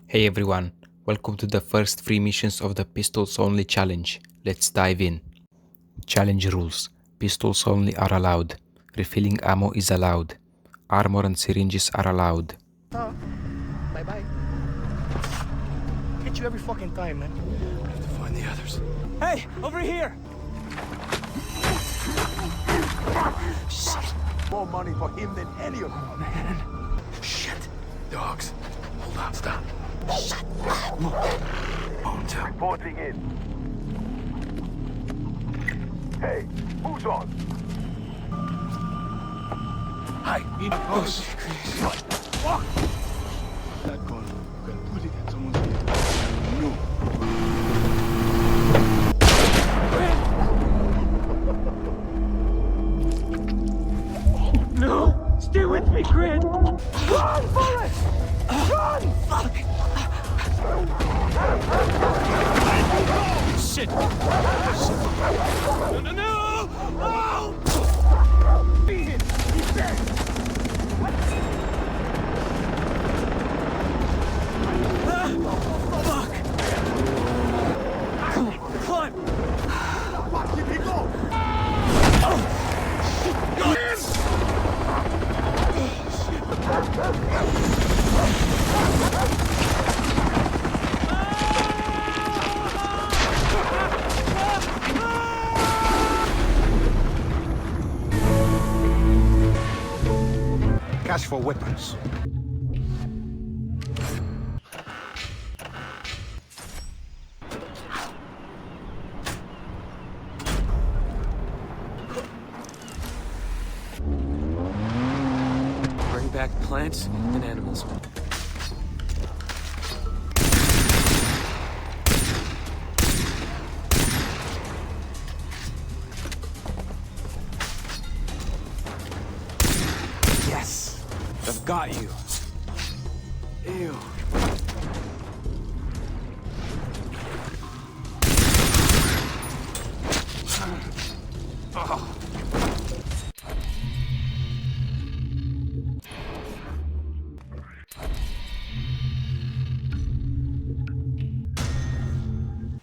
Hey everyone, welcome to the first 3 missions of the Pistols Only challenge. Let's dive in. Challenge rules. Pistols only are allowed. Refilling ammo is allowed. Armor and syringes are allowed. Bye-bye. Hit you every fucking time, man. I have to find the others. Hey, over here! Shit! More money for him than any of them. Man. Shit. Dogs. Hold on, stop. Shut up. Reporting in. Hey, who's on? Hi. Oh, shit. Fuck! That gun, you can put it in someone's head. No. No! Stay with me, Grid! Run, Forrest! Run! Fuck! Shit! No, no, no! Oh! Beat him! He's dead! Fuck! Climb! Fuck, give me go! Go in! Cash for weapons. Bring back plants and animals. Yes! I've got you. Ew. Oh.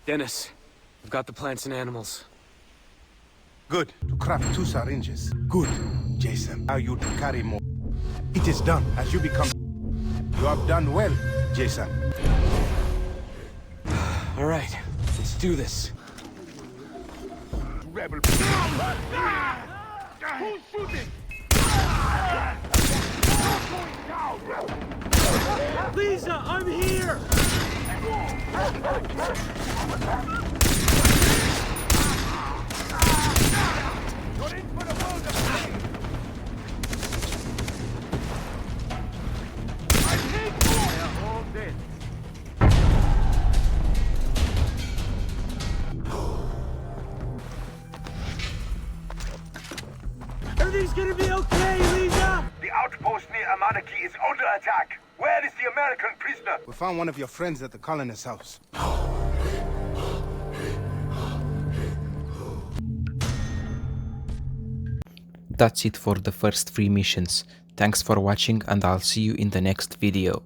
Dennis, I've got the plants and animals. Good. To craft 2 syringes. Good, Jason. Now you to carry more. It is done as you become. You have done well, Jason. All right, let's do this. Rebel. Who's shooting? Lisa, I'm here! You're in for the world of pain. I need more. They are all dead. Everything's gonna be okay, Lisa! The outpost near Amanaki is under attack. Where is the American prisoner? We found one of your friends at the colonist's house. That's it for the first 3 missions. Thanks for watching and I'll see you in the next video.